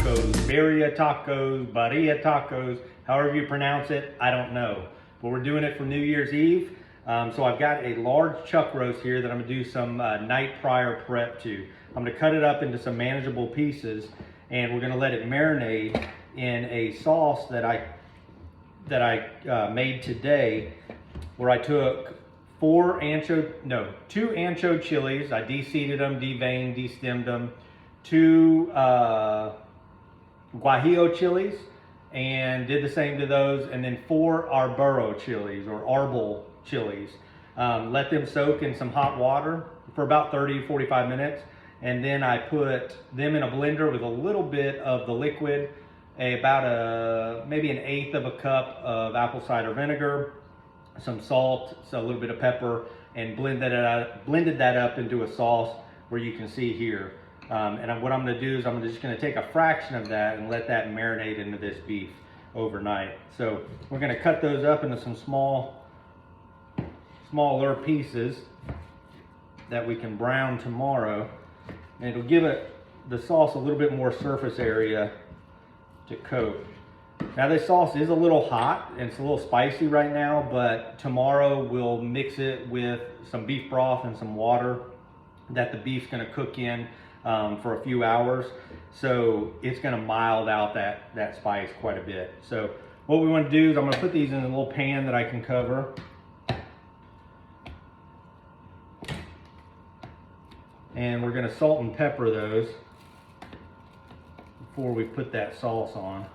tacos, Birria tacos, Birria tacos, however you pronounce it, I don't know. But we're doing it for New Year's Eve. So I've got a large chuck roast here that I'm gonna do some night prior prep to. I'm gonna cut it up into some manageable pieces, and we're gonna let it marinate in a sauce that I made today, where I took two ancho chilies. I de-seeded them, deveined, de-stemmed them. Two guajillo chilies, and did the same to those, and then 4 arboro chilies or arbol chilies. Let them soak in some hot water for about 30-45 minutes, and then I put them in a blender with a little bit of the liquid, about maybe 1/8 of a cup of apple cider vinegar, some salt, so a little bit of pepper, and blended that up into a sauce where you can see here. And what I'm going to do is I'm just going to take a fraction of that and let that marinate into this beef overnight. So we're going to cut those up into some smaller pieces that we can brown tomorrow, and it'll give the sauce a little bit more surface area to coat. Now this sauce is a little hot and it's a little spicy right now, but tomorrow we'll mix it with some beef broth and some water that the beef's going to cook in for a few hours. So it's going to mild out that spice quite a bit. So what we want to do is I'm going to put these in a little pan that I can cover. And we're going to salt and pepper those before we put that sauce on.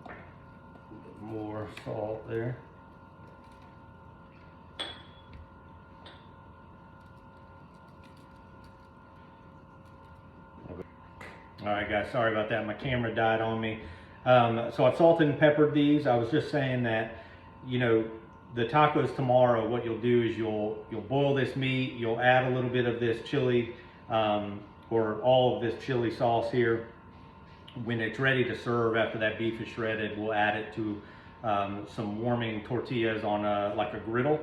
A bit more salt there. All right, guys, sorry about that. My camera died on me. So I've salted and peppered these. I was just saying that, you know, the tacos tomorrow, what you'll do is you'll boil this meat, you'll add a little bit of this chili, or all of this chili sauce here. When it's ready to serve, after that beef is shredded, we'll add it to some warming tortillas on like a griddle,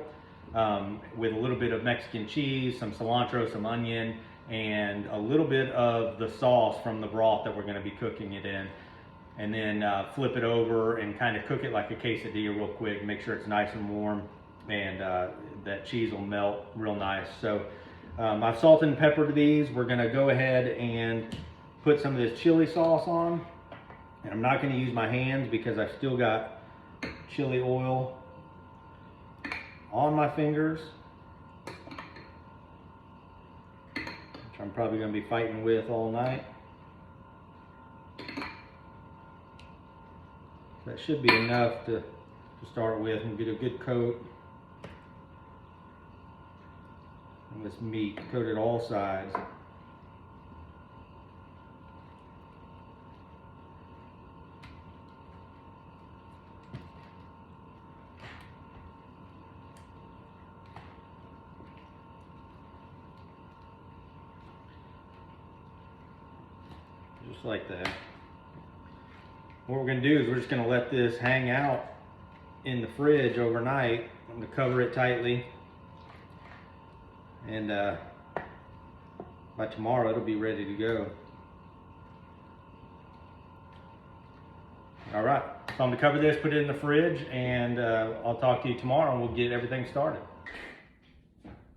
with a little bit of Mexican cheese, some cilantro, some onion, and a little bit of the sauce from the broth that we're going to be cooking it in. And then flip it over and kind of cook it like a quesadilla real quick. Make sure it's nice and warm, and that cheese will melt real nice. So I've salted and peppered these. We're going to go ahead and put some of this chili sauce on. And I'm not going to use my hands because I've still got chili oil on my fingers, which I'm probably going to be fighting with all night. That should be enough to start with and get a good coat on this meat. Coat it all sides. Just like that. What we're going to do is we're just going to let this hang out in the fridge overnight. I'm going to cover it tightly, and by tomorrow it'll be ready to go. All right, so I'm going to cover this, put it in the fridge, and I'll talk to you tomorrow and we'll get everything started.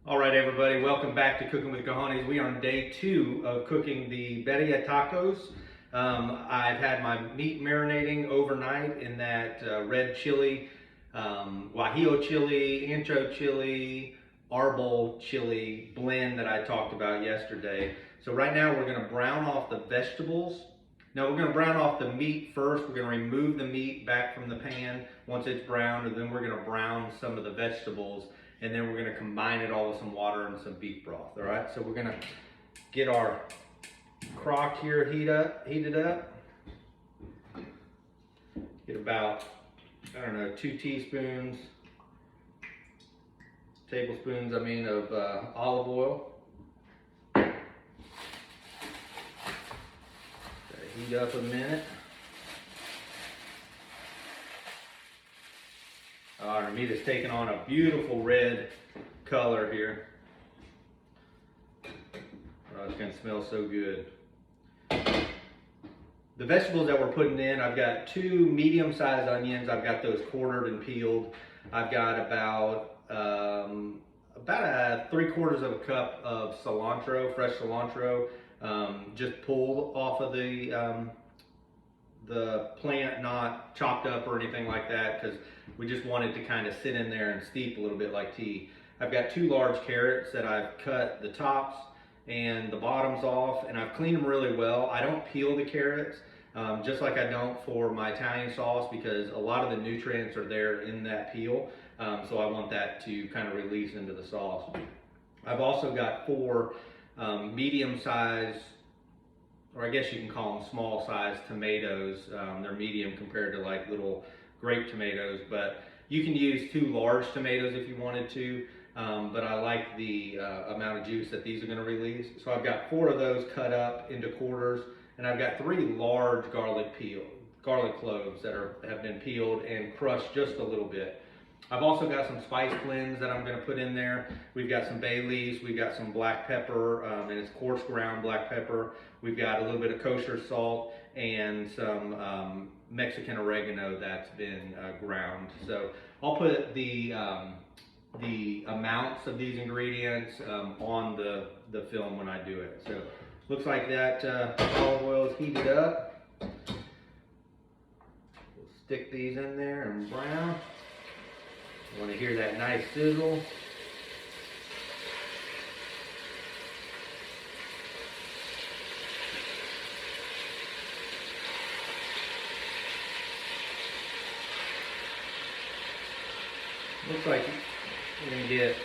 All right, everybody, welcome back to Cooking with Cojones. We are on day 2 of cooking the Birria tacos. I've had my meat marinating overnight in that red chili, guajillo chili, ancho chili, arbol chili blend that I talked about yesterday. So right now we're going to brown off the vegetables. Now we're going to brown off the meat first. We're going to remove the meat back from the pan once it's browned, and then we're going to brown some of the vegetables, and then we're going to combine it all with some water and some beef broth. All right, so we're going to get our crock here heated up. Get about, I don't know, 2 tablespoons of olive oil. Heat up a minute. Our meat is taking on a beautiful red color here. it's gonna smell so good. The vegetables that we're putting in, I've got 2 medium-sized onions. I've got those quartered and peeled. I've got about 3/4 of a cup of cilantro, fresh cilantro, just pulled off of the plant, not chopped up or anything like that, because we just want it to kind of sit in there and steep a little bit like tea. I've got 2 large carrots that I've cut the tops and the bottoms off, and I've cleaned them really well. I don't peel the carrots, just like I don't for my Italian sauce, because a lot of the nutrients are there in that peel, so I want that to kind of release into the sauce. I've also got 4 medium-sized, or I guess you can call them small-sized tomatoes. They're medium compared to like little grape tomatoes, but you can use 2 large tomatoes if you wanted to, but I like the amount of juice that these are going to release. So I've got 4 of those cut up into quarters, and I've got 3 large garlic cloves that have been peeled and crushed just a little bit. I've also got some spice blends that I'm going to put in there. We've got some bay leaves, we've got some black pepper, and it's coarse ground black pepper. We've got a little bit of kosher salt and some Mexican oregano that's been ground. So I'll put the amounts of these ingredients on the film when I do it. So looks like that olive oil is heated up. We'll stick these in there and brown. I want to hear that nice sizzle. Looks like we're going to get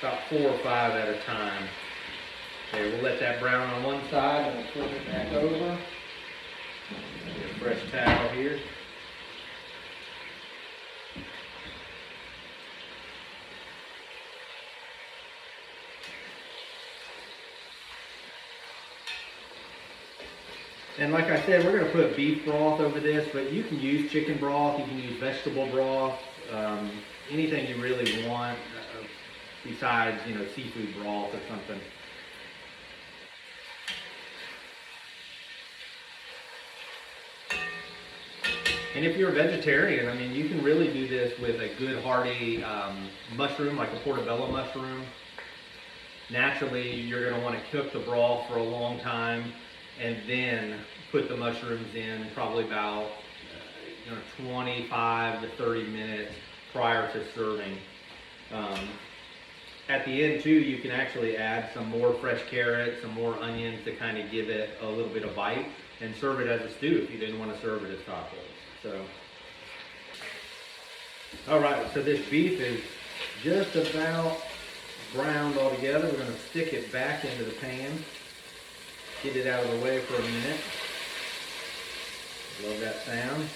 about 4 or 5 at a time. Okay, we'll let that brown on one side and we'll flip it back over. Get a fresh towel here. And like I said, we're going to put beef broth over this, but you can use chicken broth, you can use vegetable broth, anything you really want besides, seafood broth or something. And if you're a vegetarian, I mean, you can really do this with a good hearty mushroom, like a portobello mushroom. Naturally, you're going to want to cook the broth for a long time and then put the mushrooms in probably about 25 to 30 minutes prior to serving. At the end too, you can actually add some more fresh carrots, some more onions to kind of give it a little bit of bite, and serve it as a stew if you didn't want to serve it as tacos. So, all right, so this beef is just about browned all together. We're going to stick it back into the pan. Get it out of the way for a minute. Love that sound.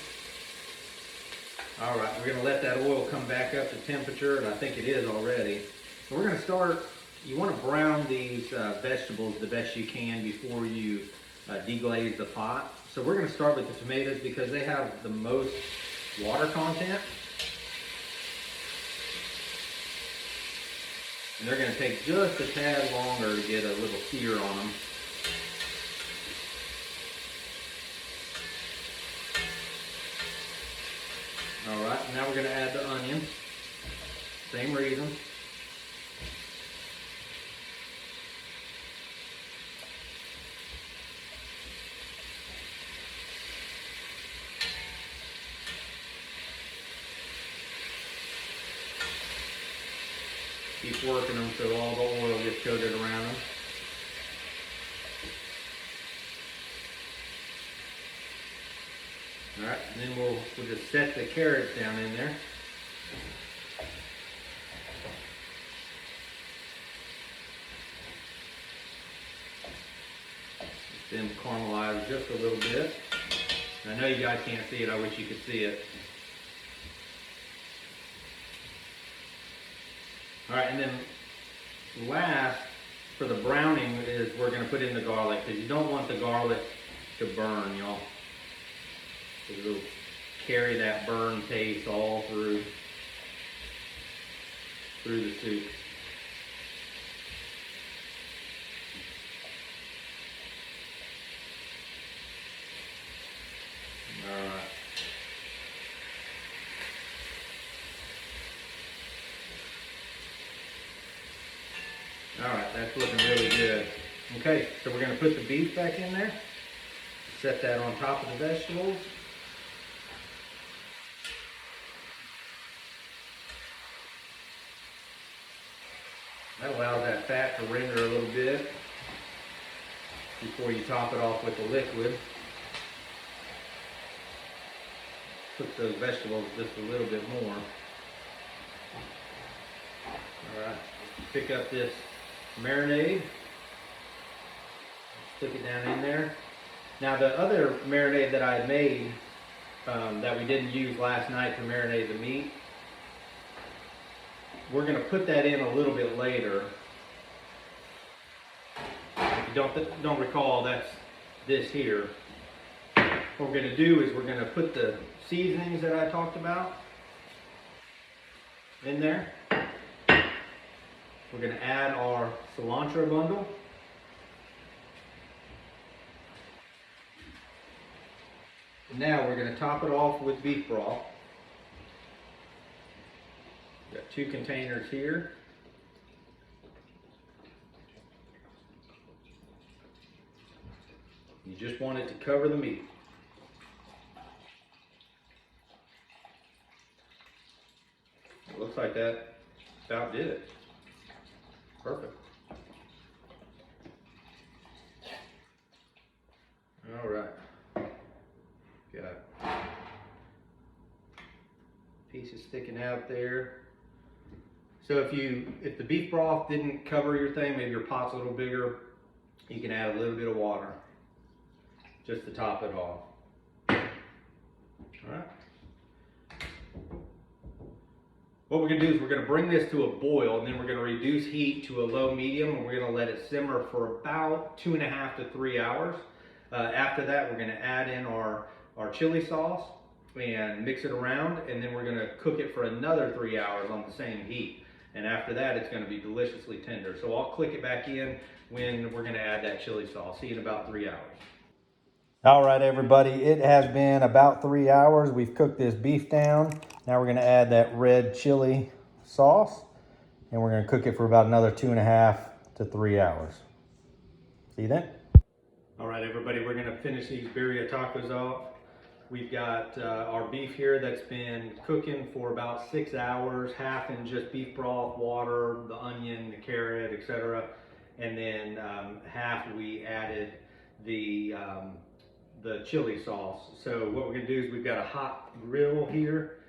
All right, we're going to let that oil come back up to temperature, and I think it is already. So we're going to start, you want to brown these vegetables the best you can before you deglaze the pot. So we're going to start with the tomatoes because they have the most water content. And they're going to take just a tad longer to get a little sear on them. All right, now we're going to add the onion. Same reason. Keep working them so all the oil gets coated around them. All right, and then we'll just set the carrots down in there. Let them caramelize just a little bit. I know you guys can't see it. I wish you could see it. All right, and then last for the browning is we're going to put in the garlic because you don't want the garlic to burn, y'all. It'll carry that burn taste all through the soup. All right, that's looking really good. Okay, so we're gonna put the beef back in there. Set that on top of the vegetables. That allows that fat to render a little bit before you top it off with the liquid. Cook those vegetables just a little bit more. All right, pick up this marinade. Stick it down in there. Now the other marinade that I made that we didn't use last night to marinate the meat, we're going to put that in a little bit later. If you don't recall, that's this here. What we're going to do is we're going to put the seasonings that I talked about in there. We're going to add our cilantro bundle. Now we're going to top it off with beef broth. Got 2 containers here. You just want it to cover the meat. It looks like that about did it. Perfect. All right. Got pieces sticking out there. So if the beef broth didn't cover your thing, maybe your pot's a little bigger, you can add a little bit of water just to top it off. All right. What we're going to do is we're going to bring this to a boil, and then we're going to reduce heat to a low medium, and we're going to let it simmer for about 2.5 to 3 hours. After that, we're going to add in our chili sauce and mix it around, and then we're going to cook it for another 3 hours on the same heat. And after that, it's going to be deliciously tender. So I'll click it back in when we're going to add that chili sauce. See you in about 3 hours. All right, everybody, it has been about 3 hours. We've cooked this beef down. Now we're going to add that red chili sauce, and we're going to cook it for about another 2.5 to 3 hours. See you then. All right, everybody, we're going to finish these birria tacos off. We've got our beef here that's been cooking for about 6 hours, half in just beef broth, water, the onion, the carrot, etc. And then half we added the chili sauce. So what we're going to do is we've got a hot griddle here,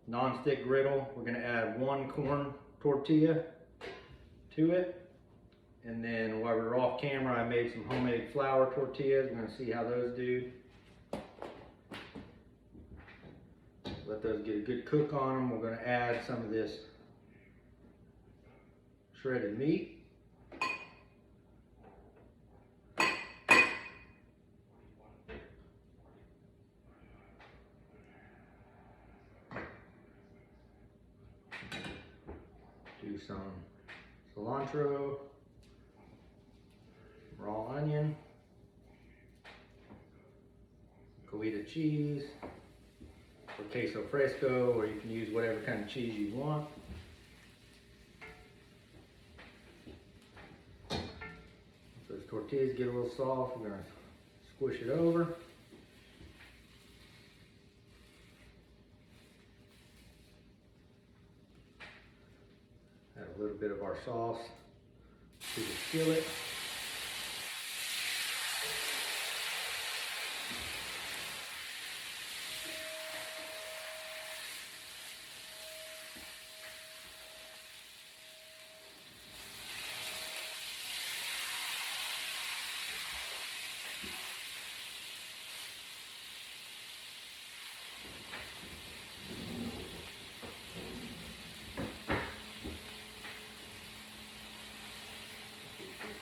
non-stick griddle. We're going to add 1 corn tortilla to it. And then while we were off camera, I made some homemade flour tortillas. We're going to see how those do. Let those get a good cook on them. We're going to add some of this shredded meat. Do some cilantro, raw onion, Colita cheese, or queso fresco, or you can use whatever kind of cheese you want. So those tortillas get a little soft, we're going to squish it over. Add a little bit of our sauce to the skillet.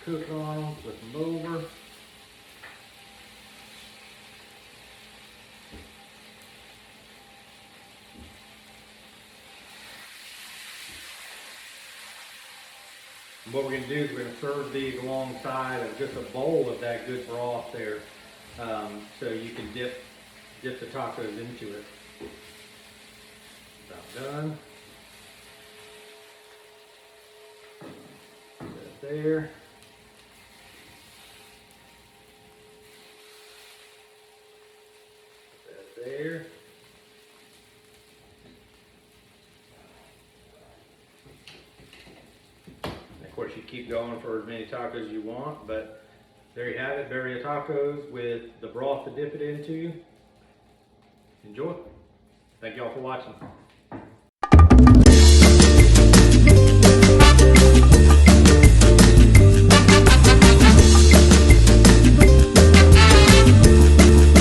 Cook on them, flip them over. And what we're going to do is we're going to serve these alongside of just a bowl of that good broth there, so you can dip the tacos into it. About done. Set there. Put that there. Of course, you keep going for as many tacos as you want, but there you have it, Birria tacos with the broth to dip it into. Enjoy. Thank y'all for watching.